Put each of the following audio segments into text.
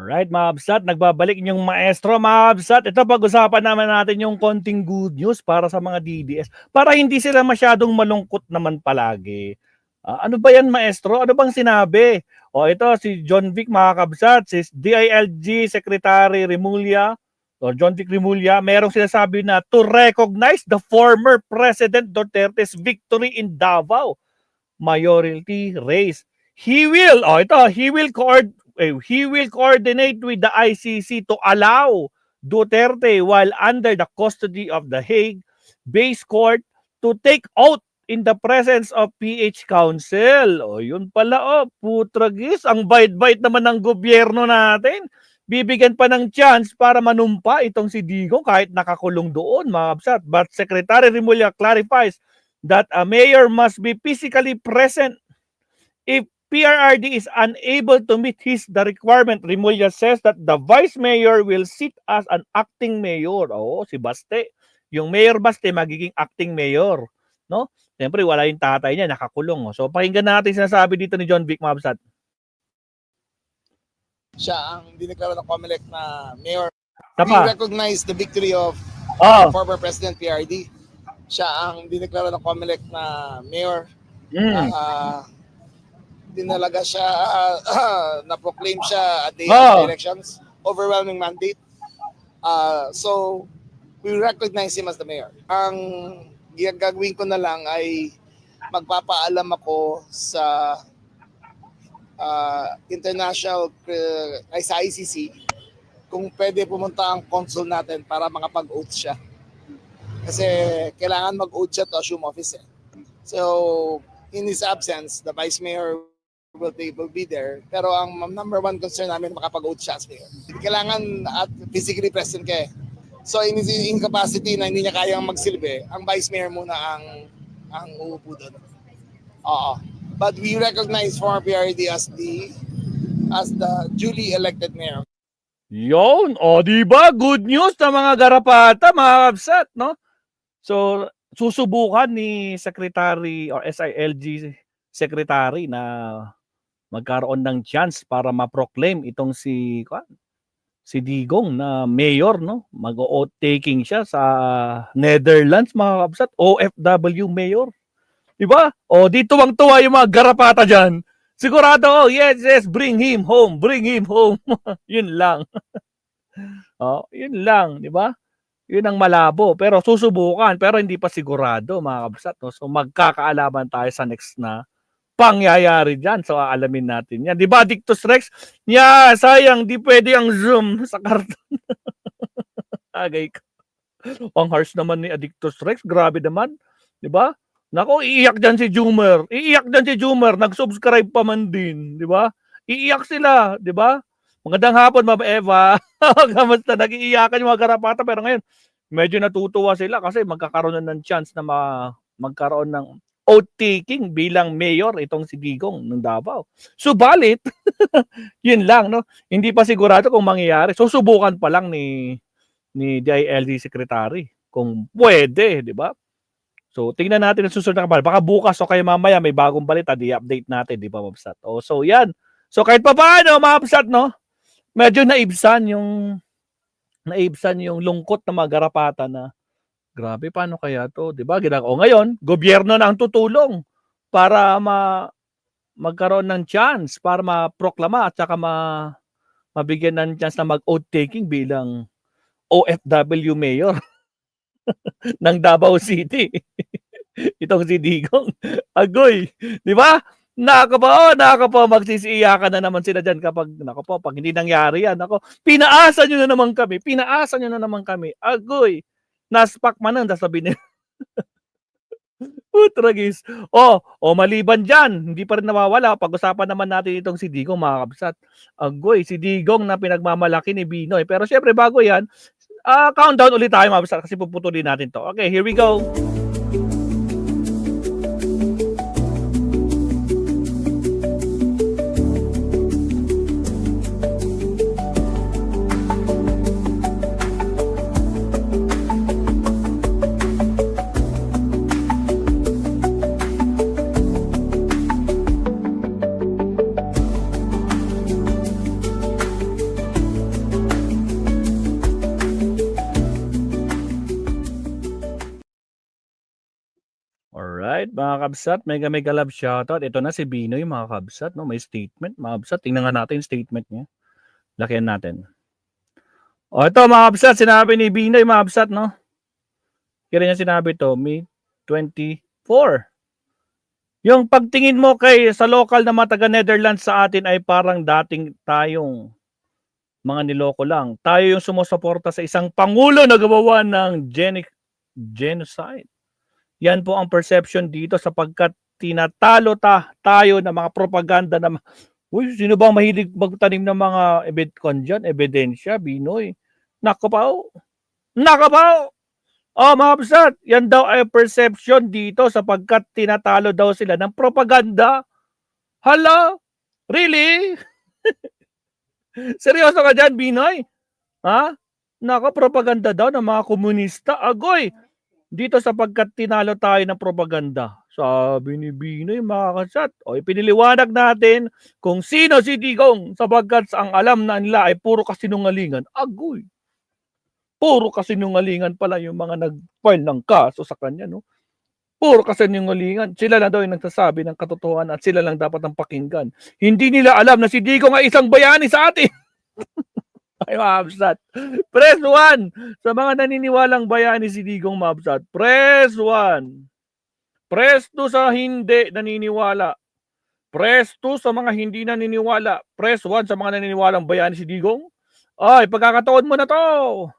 Alright mga kabsat, nagbabalik yung maestro mga kabsat. Ito pag-usapan naman natin yung konting good news para sa mga DDS. Para hindi sila masyadong malungkot naman palagi. Ano ba yan maestro? Ano bang sinabi? O ito si John Vic mga kabsat, si DILG Secretary Remulla, o John Vic Remulla, merong sinasabi na to recognize the former President Duterte's victory in Davao mayoralty race. He will coordinate with the ICC to allow Duterte while under the custody of the Hague base court to take out in the presence of PH Council. O yun pala putragis, ang bait-bait naman ng gobyerno natin. Bibigyan pa ng chance para manumpa itong si Digong kahit nakakulong doon mga kabsat. But Secretary Remulla clarifies that a mayor must be physically present if PRRD is unable to meet the requirement. Remulla says that the vice mayor will sit as an acting mayor. Si Baste. Yung Mayor Baste magiging acting mayor. No? Siyempre, wala yung tatay niya, nakakulong. So, pakinggan natin sinasabi dito ni John Vic Mabsat. Siya ang dineklara ng COMELEC na mayor. Tapa. We recognize the victory of former President PRD. Siya ang dineklara ng COMELEC na mayor. Dinalaga siya, na-proclaim siya a day of elections. Overwhelming mandate. So, we recognize him as the mayor. Ang gagawin ko na lang ay magpapaalam ako sa international, ay sa ICC, kung pwede pumunta ang consul natin para makapag-oath siya. Kasi kailangan mag-oath siya to assume office. So, in his absence, the vice mayor will be there. Pero ang number one concern namin, makapag-oath siya as mayor. Kailangan at physically present ka. So, in his incapacity na hindi niya kayang magsilbi, ang vice mayor muna ang uupo doon. But we recognize former PRD as the duly elected mayor. Yon, diba? Good news na mga garapata, mga kabsat, no? So, susubukan ni Secretary or SILG Secretary na magkaroon ng chance para ma-proclaim itong si Digong na mayor, no? Mag-oath taking siya sa Netherlands, mga kabsat, OFW mayor. Diba? Di tuwang-tuwa yung mga garapata dyan. Sigurado, yes, bring him home. Yun lang. Yun lang, diba? Yun ang malabo. Pero susubukan, pero hindi pa sigurado, mga kabsat. No? So magkakaalaman tayo sa next na pangyayari dyan. So aalamin natin yan. Diba, Dictus Rex? Sayang, di pwede ang zoom sa karton. Agay ka. Ang harsh naman ni Addictus Rex. Grabe naman. Diba? Nako, iiyak dyan si Jumer. Nag-subscribe pa man din. Diba? Iiyak sila. Diba? Magandang hapon, Ma'am Eva. Kamusta? Nag-iiyakan yung mga garapata. Pero ngayon, medyo natutuwa sila kasi magkakaroon na ng chance na magkaroon ng oath taking bilang mayor itong si Digong ng Davao. Subalit, yun lang, no? Hindi pa sigurado kung mangyayari. So, subukan pa lang ni DILG Secretary kung pwede, di ba? So, tingnan natin ang susunod na kabal. Baka bukas o kaya mamaya may bagong balita, di-update natin, di ba, Mabsat? So, yan. So, kahit pa paano, Mabsat, no? Medyo naibsan yung lungkot na mga garapata na grabe, paano kaya to? Di ba? Ngayon, gobyerno na ang tutulong para magkaroon ng chance, para maproklama at saka mabigyan ng chance na mag-oath taking bilang OFW mayor ng Davao City. Itong si Digong. Agoy. Di ba? Nakaka magsisiiyakan na naman sila dyan kapag, pag hindi nangyari yan. Pinaasa nyo na naman kami. Agoy. Naspak man ang sabi nila. Putragis. Maliban dyan, hindi pa rin nawawala. Pag-usapan naman natin itong si Digong, mga kabsat. Agoy, si Digong na pinagmamalaki ni Binoy. Pero syempre, bago yan, countdown ulit tayo, mga kabsat, kasi puputulin natin to. Okay, here we go. mga kabsat, mega mega love shoutout. Ito na si Binoy, mga kabsat, no? May statement, mga kabsat. Tingnan nga natin yung statement niya. Lakihan natin. O ito, mga kabsat, sinabi ni Binoy, mga kabsat, no? Kaya niya sinabi to, May 24. Yung pagtingin mo sa local na mga taga Netherlands sa atin ay parang dating tayong mga niloko lang. Tayo yung sumusuporta sa isang pangulo na gawawa ng genocide. Yan po ang perception dito sapagkat tinatalo tayo ng mga propaganda na uy, sino bang mahilig magtanim ng mga ebidensya, Binoy? Nakapaw! Nakapaw! Oh, mga kabsat, yan daw ay perception dito sapagkat tinatalo daw sila ng propaganda. Hala? Really? Seryoso ka dyan, Binoy? Ha? Propaganda daw ng mga komunista. Agoy! Dito sapagkat tinalo tayo ng propaganda. Sabi ni Binoy, mga kabsat. O, ipiniliwanag natin kung sino si Digong sapagkat ang alam na nila ay puro kasinungalingan. Agoy! Puro kasinungalingan pala yung mga nag-file ng kaso sa kanya, no? Puro kasinungalingan. Sila lang daw yung nagsasabi ng katotohanan at sila lang dapat ang pakinggan. Hindi nila alam na si Digong ay isang bayani sa atin. Ay, mabsat. Press 1. Sa mga naniniwalang bayani si Digong, mabsat. Press 1. Press 2 sa hindi naniniwala. Press 2 sa mga hindi naniniwala. Press 1 sa mga naniniwalang bayani si Digong. Ay, pagkakataon mo na to.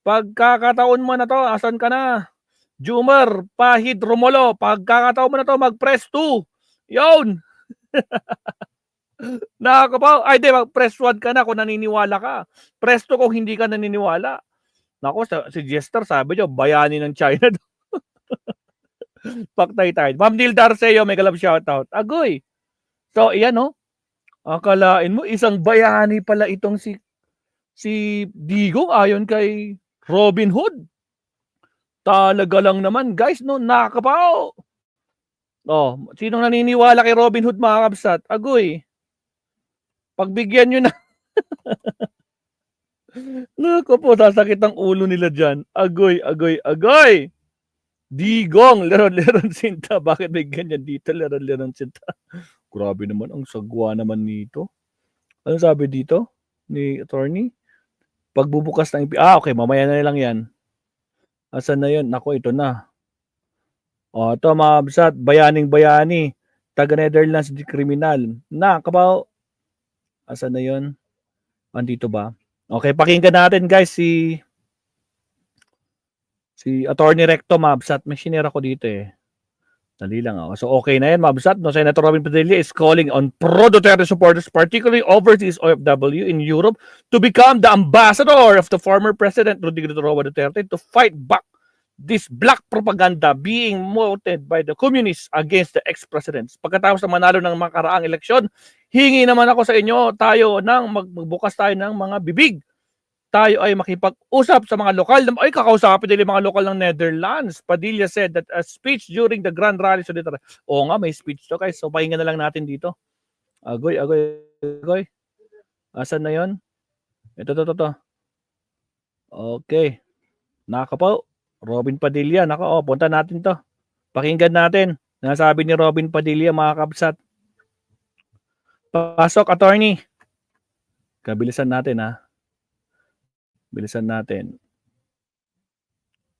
Pagkakataon mo na to, asan ka na? Jumer, Pahid, Romulo, pagkakataon mo na to, mag-press 2. Yun! Nakakapaw. Ay, di, mag-press 1 ka na kung naniniwala ka. Press 2 kung hindi ka naniniwala. Nako, si Jester sabi nyo, bayani ng China. Paktay tayo. Ma'am Neil Darceo, may galab shoutout. Agoy! So, iyan, no? Akalain mo, isang bayani pala itong si Digong ayon kay Robin Hood. Talaga lang naman, guys, no? Nakapaw! Oh, sinong naniniwala kay Robin Hood, mga kabsat? Agoy. Pagbigyan nyo na. Naku po, sasakit ang ulo nila dyan. Agoy, agoy, agoy! Digong, leron-leron sinta. Bakit may ganyan dito, leron-leron sinta? Grabe naman, ang sagwa naman nito. Ano sabi dito ni attorney? Pagbubukas ng okay, mamaya na lang yan. Asan na yun? Nako, ito na. O, ito mga kabsat, bayaning-bayani. Taga-Netherlands di kriminal. Kapaw. Asan na yun? Andito ba? Okay, pakinggan natin, guys, si Attorney Recto, mabsat. May sinira ko dito eh. Dali lang ako. So okay na yan, mabsat. No? Senator Robin Padilla is calling on pro-Duterte supporters, particularly overseas OFW in Europe, to become the ambassador of the former President Rodrigo Duterte to fight back this black propaganda being mounted by the communists against the ex-presidents. Pagkatapos na manalo ng mga karaang eleksyon, hingi naman ako sa inyo, tayo magbukas tayo ng mga bibig. Tayo ay makipag-usap sa mga lokal, ay kakausapin nila yung mga lokal ng Netherlands. Padilla said that a speech during the Grand Rally. Oo nga, may speech to, guys. So, pahinga na lang natin dito. Agoy, agoy, agoy. Asan na yon? Ito. Okay. Nakapaw. Robin Padilla. Punta natin to. Pakinggan natin. Nasabi ni Robin Padilla, mga kabsat. Pasok, attorney. Kabilisan natin, ha. Bilisan natin.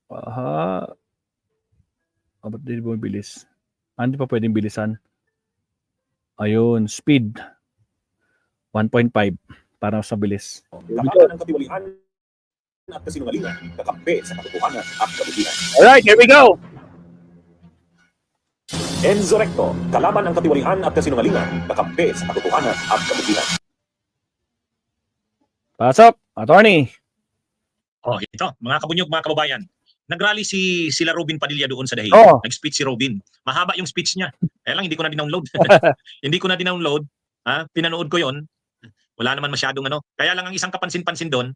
Aha. Ba't di mo bilis? Hindi pa pwedeng bilisan. Ayun, speed. 1.5 para sa bilis. Kapatan ng katiwalian at kasinungalingan, kakampi sa katotohanan at kabutihan. Alright, here we go. Enzo Recto, kalaban ang katiwalian at kasinungalingan, kakampi sa katotohanan at kabutihan. Pasok, attorney. Oh, ito, mga kabunyog, mga kababayan. Nagrally sila Robin Padilla doon sa Dahig. Oh. Nag-speech si Robin. Mahaba yung speech niya. Kaya lang hindi ko na dinownload. Hindi ko na dinownload. Pinanood ko 'yon. Wala naman masyadong ano. Kaya lang ang isang kapansin-pansin doon,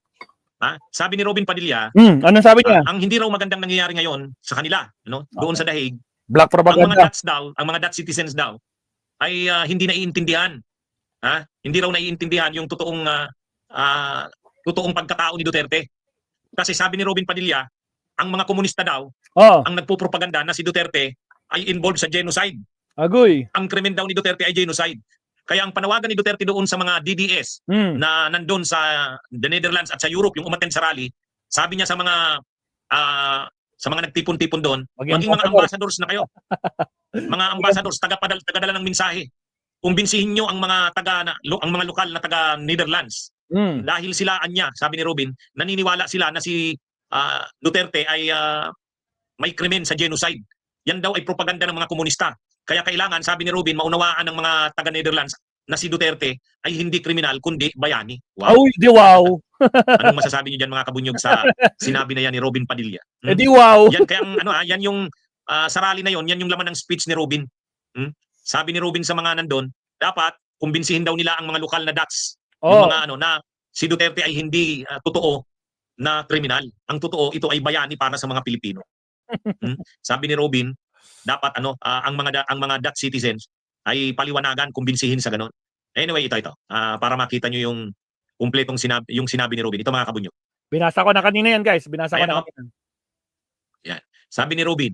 sabi ni Robin Padilla, Anong sabi niya? ang hindi raw magandang nangyayari ngayon sa kanila, doon sa Dahig, Black propaganda. ang mga Dutch citizens daw ay hindi naiintindihan. Hindi raw naiintindihan yung totoong pagkatao ni Duterte. Kasi sabi ni Robin Padilla, ang mga komunista daw ang nagpopropaganda na si Duterte ay involved sa genocide. Agoy. Ang krimen daw ni Duterte ay genocide. Kaya ang panawagan ni Duterte doon sa mga DDS na nandun sa the Netherlands at sa Europe, yung umattend sa rally, sabi niya sa mga nagtipon-tipon doon, maging mga ambassadors na kayo. Mga ambassadors, tagadala ng mensahe. Kumbinsihin nyo ang mga ang mga lokal na taga Netherlands. Dahil sila anya, sabi ni Robin, naniniwala sila na si Duterte ay may krimen sa genocide. Yan daw ay propaganda ng mga komunista. Kaya kailangan, sabi ni Robin, maunawaan ng mga taga-Netherlands na si Duterte ay hindi kriminal kundi bayani. Wow. Oh, di wow. Anong masasabi niyo diyan mga kabunyog sa sinabi na yan ni Robin Padilla? Eh di wow. Yan kaya yan yung sa rally na yan yung laman ng speech ni Robin. Sabi ni Robin sa mga nandun, dapat kumbinsihin daw nila ang mga lokal na Dutch. Yung mga na si Duterte ay hindi totoo na kriminal. Ang totoo, ito ay bayani para sa mga Pilipino. Sabi ni Robin, dapat ang mga Dutch citizens ay paliwanagan, kumbinsihin sa ganon. Anyway, ito para makita nyo yung kumpletong sinabi ni Robin. Ito mga kabunyog. Binasa ko na kanina yan, guys. Binasa ko na kanina. Yan. Sabi ni Robin,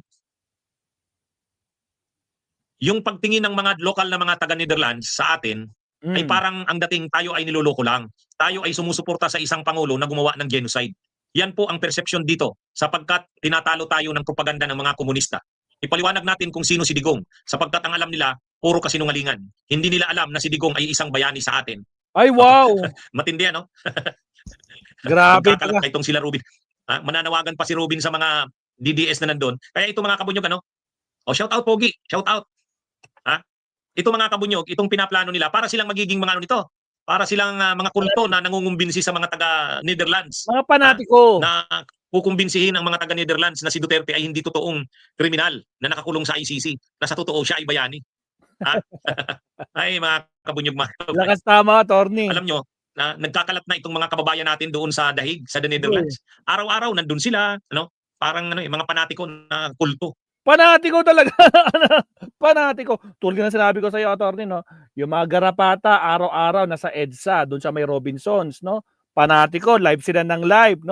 yung pagtingin ng mga lokal na mga taga-Netherlands sa atin ay parang ang dating tayo ay niloloko lang. Tayo ay sumusuporta sa isang pangulo na gumawa ng genocide. Yan po ang perception dito sapagkat tinatalo tayo ng propaganda ng mga komunista. Ipaliwanag natin kung sino si Digong sapagkat ang alam nila, puro kasinungalingan. Hindi nila alam na si Digong ay isang bayani sa atin. Ay, wow! Matindi, ano? Grabe. Magkakalat na itong sila Robin. Mananawagan pa si Robin sa mga DDS na nandun. Kaya ito mga kabunyog, shout out, Pogi. Shout out. Ito mga kabunyog, itong pinaplano nila para silang magiging mga nito. Para silang mga kulto na nangungumbinsi sa mga taga-Netherlands. Mga panatiko. Na kukumbinsihin ang mga taga-Netherlands na si Duterte ay hindi totoong kriminal na nakakulong sa ICC. Na sa totoo siya ay bayani. Ay mga kabunyog. Lakas tama, attorney. Alam nyo, nagkakalat na itong mga kababayan natin doon sa Dahig, sa the Netherlands. Araw-araw nandun sila, parang mga panatiko na kulto. Panatiko talaga. Panatiko. Tulad na sinabi ko sa iyo, attorney, yung mga garapata, araw-araw nasa EDSA, doon sa may Robinsons, Panatiko, live sila ng live,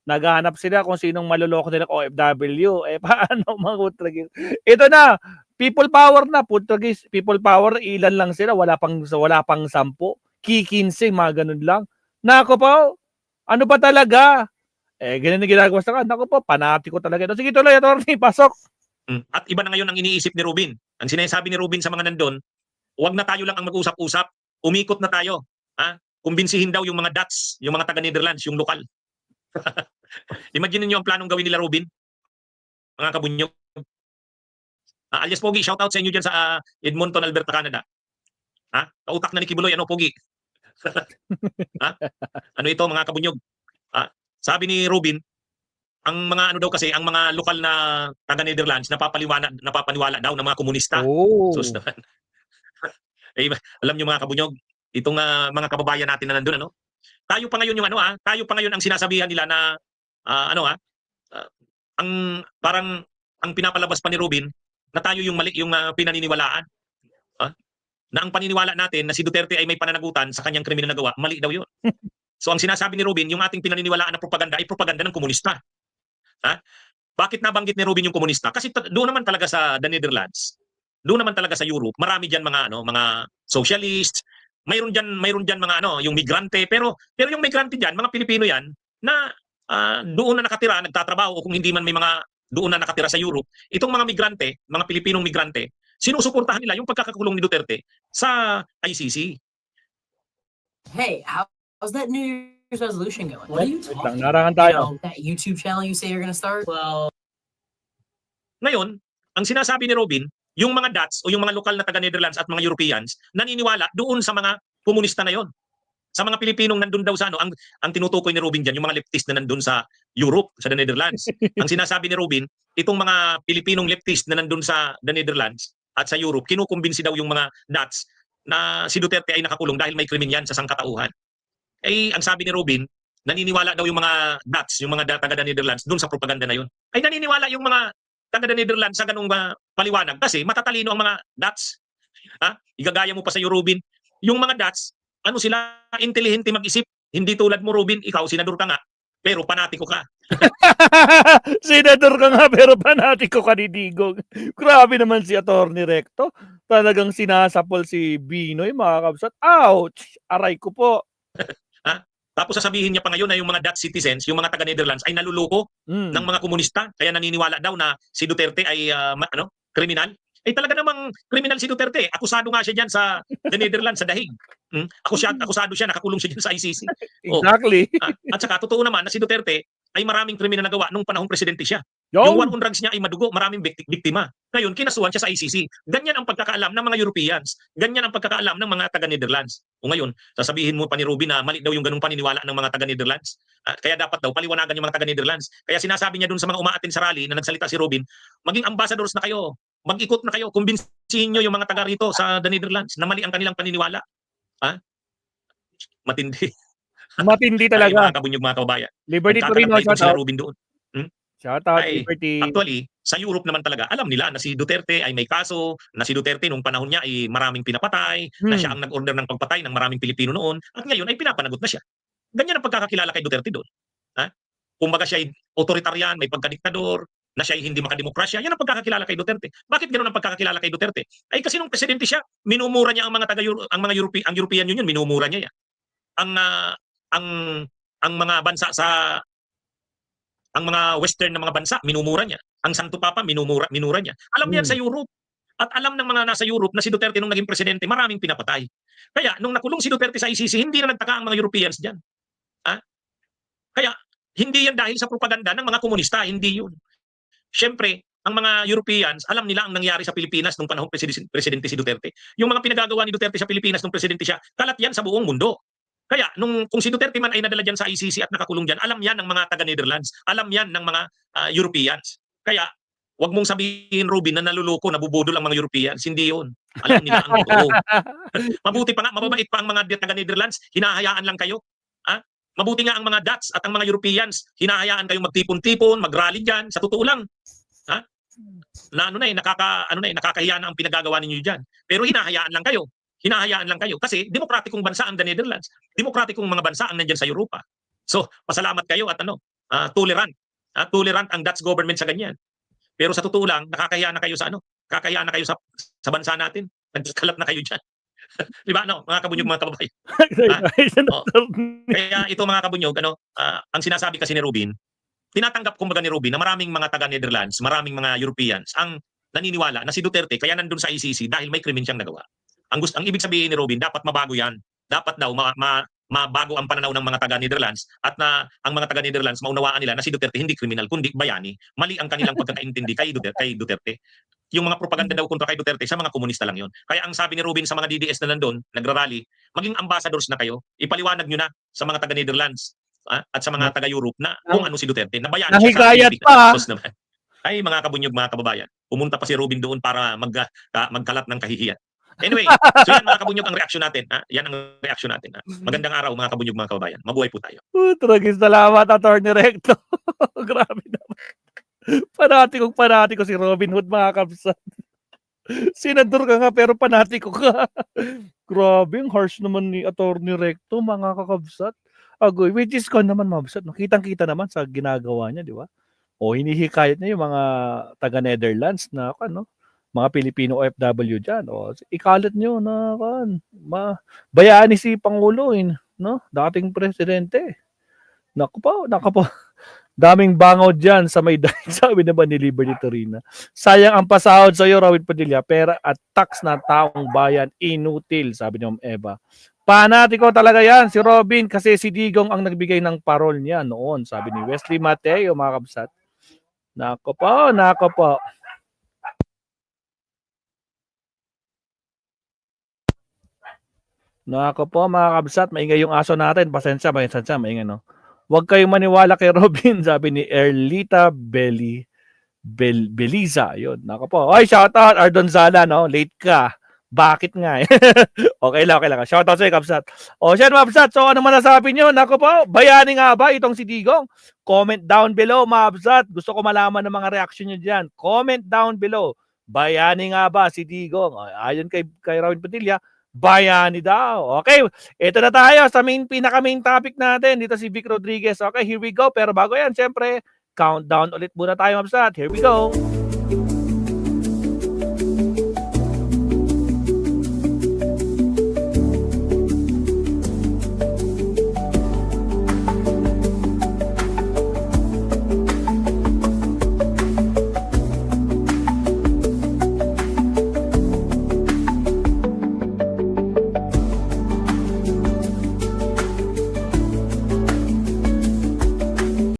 Naghahanap sila kung sinong maluloko nila OFW. Paano mga Putragis? Ito na, people power na, Putragis. People power, ilan lang sila, wala pang 10, kikinsing, mga ganun lang. Nako po, ano ba talaga? Ganun na ginagawa sa kan. Nako po, panatiko talaga. Sige, tuloy, attorney, pasok. At iba na ngayon ang iniisip ni Robin. Ang sinasabi ni Robin sa mga nandun, huwag na tayo lang ang mag-usap-usap, umikot na tayo. Kumbinsihin daw yung mga Dutch, yung mga taga-Netherlands, yung lokal. Imagine niyo ang planong gawin nila Robin, mga kabunyog. Alias Pogi, shout out sa inyo dyan sa Edmonton, Alberta, Canada. Kautak na ni Kibuloy, Pogi? Ano ito mga kabunyog? Sabi ni Robin, ang mga kasi, ang mga lokal na taga-Netherlands napapaniwala daw ng mga komunista. Sus naman. Alam niyo mga kabunyog, itong mga kababayan natin na nandun, tayo pa ngayon tayo pa ngayon ang sinasabihan nila na parang ang pinapalabas pa ni Robin na tayo yung mali yung pinaniniwalaan. Na ang paniniwala natin na si Duterte ay may pananagutan sa kanyang krimen na nagawa, mali daw 'yun. So ang sinasabi ni Robin, yung ating pinaniniwalaan na propaganda ay propaganda ng komunista. Bakit nabanggit ni Robin yung komunista? Kasi doon naman talaga sa the Netherlands, doon naman talaga sa Europe, marami diyan mga socialist, mayroon diyan mga yung migrante, pero yung migrante diyan, mga Pilipino yan na doon na nakatira, nagtatrabaho, o kung hindi man may mga doon na nakatira sa Europe, itong mga migrante, mga Pilipinong migrante, sinusuportahan nila yung pagkakakulong ni Duterte sa ICC. Hey, how's that New Year's resolution going? What are you talking Narangan tayo. about? That YouTube channel you say you're gonna start? Well, Ngayon, ang sinasabi ni Robin, yung mga Dutch o yung mga lokal na taga-Netherlands at mga Europeans naniniwala doon sa mga komunista na yon. Sa mga Pilipinong nandun daw sa ang tinutukoy ni Robin diyan, yung mga leftist na nandun sa Europe, sa the Netherlands. Ang sinasabi ni Robin, itong mga Pilipinong leftist na nandun sa the Netherlands at sa Europe, kinukumbinsi daw yung mga Dutch na si Duterte ay nakakulong dahil may krimen yan sa sangkatauhan. Ang sabi ni Robin, naniniwala daw yung mga Dutch, yung mga taga the Netherlands doon sa propaganda na yun. Ay naniniwala yung mga taga the Netherlands sa ganung paliwanag kasi matatalino ang mga Dutch. Igagaya mo pa sa iyo, Robin. Yung mga Dutch, sila, intelihente mag-isip. Hindi tulad mo, Robin, ikaw, senador ka nga. pero panatiko ka. Senador ka nga pero panatiko ka ni Digong. Grabe naman si Attorney Recto. Talagang sinasapol si Binoy, mga kabsat. Ouch! Aray ko po. Tapos sasabihin niya pa ngayon na yung mga Dutch citizens, yung mga taga-Netherlands ay naluloko Mm. ng mga komunista, kaya naniniwala daw na si Duterte ay kriminal. Eh talaga namang kriminal si Duterte. Akusado nga siya diyan sa the Netherlands, sa Dahig. Akusado siya, nakakulong siya diyan sa ICC. Oh. Exactly. At saka totoo naman na si Duterte ay maraming krimen na nagawa nung panahong presidente siya. Yung war Yung on drugs niya ay madugo, maraming biktima. Ngayon, kinasuhan siya sa ICC. Ganyan ang pagkakaalam ng mga Europeans. Ganyan ang pagkakaalam ng mga taga-Netherlands. O ngayon, sasabihin mo pa ni Ruby na mali daw yung ganung paniniwala ng mga taga-Netherlands. Kaya dapat daw paliwanagan yung mga taga-Netherlands. Kaya sinasabi niya dun sa mga umaatin sa rally na nagsalita si Robin, maging ambassadors na kayo. Mag-ikot na kayo. Kumbinsihin nyo yung mga taga rito sa the Netherlands na mali ang kanilang paniniwala. Matindi. matindi Ay, talaga. mga kabunyog, mga kababayan. Liberty Torino, Nagtatanggap shout sila out. Robin doon. Shout out, Ay, Liberty. Actually, sa Europe naman talaga, alam nila na si Duterte ay may kaso, na si Duterte nung panahon niya ay maraming pinapatay, na siya ang nag-order ng pagpatay ng maraming Pilipino noon, at ngayon ay pinapanagot na siya. Ganyan ang pagkakakilala kay Duterte doon. Kumbaga siya ay authoritarian, may pagkadiktador, na siya ay hindi makademokrasya. Yan ang pagkakakilala kay Duterte. Bakit ganoon ang pagkakakilala kay Duterte? Ay kasi nung presidente siya, minumura niya ang mga ang European Union, minumura niya yan. Ang mga bansa ang mga western na mga bansa, minumura niya. Ang Santo Papa, minura niya. Alam niyan sa Europe. At alam ng mga nasa Europe na si Duterte nung naging presidente, maraming pinapatay. Kaya, nung nakulong si Duterte sa ICC, hindi na nagtaka ang mga Europeans dyan. Kaya, hindi yan dahil sa propaganda ng mga komunista, hindi yun. Siyempre, ang mga Europeans, alam nila ang nangyari sa Pilipinas nung panahong presidente si Duterte. Yung mga pinagagawa ni Duterte sa Pilipinas nung presidente siya, kalat yan sa buong mundo. Kaya kung si Duterte man ay nadala dyan sa ICC at nakakulong dyan, alam yan ng mga taga-Netherlands, alam yan ng mga Europeans. Kaya wag mong sabihin, Robin, na naluloko, nabubudol ang mga Europeans. Hindi yun. Alam nila ang totoo. Mabuti pa nga, mababait pa ang mga taga-Netherlands, hinahayaan lang kayo. Mabuti nga ang mga Dutch at ang mga Europeans, hinahayaan kayong magtipon-tipon, mag-rally dyan. Sa totoo lang. Nakakahiya na ang pinagagawa ninyo dyan. Pero hinahayaan lang kayo. Hinahayaan lang kayo kasi demokratikong bansa ang the Netherlands. Demokratikong mga bansa ang nandiyan sa Europa. So, pasalamat kayo at tolerant. Tolerant ang Dutch government sa ganyan. Pero sa totoo lang, nakakahiya na kayo sa Kakahiya na kayo sa bansa natin. Nagkalat na kayo diyan. Di ba mga kabunyog, mga kababayan? Kaya ito, mga kabunyog, ang sinasabi kasi ni Robin, tinatanggap kumbaga ni Robin na maraming mga taga-Netherlands, maraming mga Europeans ang naniniwala na si Duterte kaya nandun sa ICC dahil may krimen siyang nagawa. Ang ibig sabihin ni Robin, dapat mabago yan. Dapat daw mabago ang pananaw ng mga taga-Netherlands at na ang mga taga-Netherlands maunawaan nila na si Duterte hindi kriminal kundi bayani. Mali ang kanilang pagkakaintindi kay Duterte. Yung mga propaganda daw kontra kay Duterte sa mga komunista lang yon. Kaya ang sabi ni Robin sa mga DDS na nandun, nagrarally, maging ambassadors na kayo, ipaliwanag nyo na sa mga taga-Netherlands at sa mga taga-Europe na kung ano si Duterte. Na bayani siya sa Nahikayat pa. naman. Ay, mga kabunyog, mga kababayan, pumunta pa si Robin doon para magkalat ng kahihiyan. Anyway, so yan, mga kabunyog, ang reaksyon natin. Yan ang reaksyon natin. Magandang araw, mga kabunyog, mga kababayan. Mabuhay po tayo. Tragis, salamat, Attorney Recto. Grabe naman. Panati ko si Robin Hood, mga kabsat. Senador ka nga pero panati ko ka. Grabe, ang harsh naman ni Attorney Recto, mga kakabsat. Agoy, which is ko naman, mabsat. Kitang-kita naman sa ginagawa niya, di ba? O hinihikayat niya yung mga taga-Netherlands na mga Pilipino OFW dyan. O, ikalat nyo na bayani si Pangulo, no? Dating presidente. Naku po. Daming bangaw dyan sa may dahil, sabi naman ni Liberty Torino. Sayang ang pasahod sa iyo, Rawit Padilla. Pera at tax na taong bayan, inutil, sabi ni Ma'am Eva. Panatiko talaga yan, si Robin, kasi si Digong ang nagbigay ng parol niya noon, sabi ni Wesley Mateo, mga kabsat. Nako po. Nako po, mga kabsat, maingay yung aso natin. Pasensya, maingay, no? Huwag kayong maniwala kay Robin, sabi ni Erlita Beliza. Yun, nako po. Oy, shoutout, Ardon Zala, no? Late ka. Bakit nga eh? Okay lang. Shoutout sa'yo, kabsat. O, siya, mga kabsat. So, ano masasabi nyo? Nako po, bayani nga ba itong si Digong? Comment down below, mga kabsat. Gusto ko malaman ng mga reaction nyo dyan. Comment down below. Bayani nga ba si Digong? Ayon kay Rawin Padilla, bayani daw. Okay, ito na tayo sa pinaka-main topic natin. Dito si Vic Rodriguez. Okay, here we go. Pero bago yan, syempre, countdown ulit muna tayo, Mabsat. Here we go.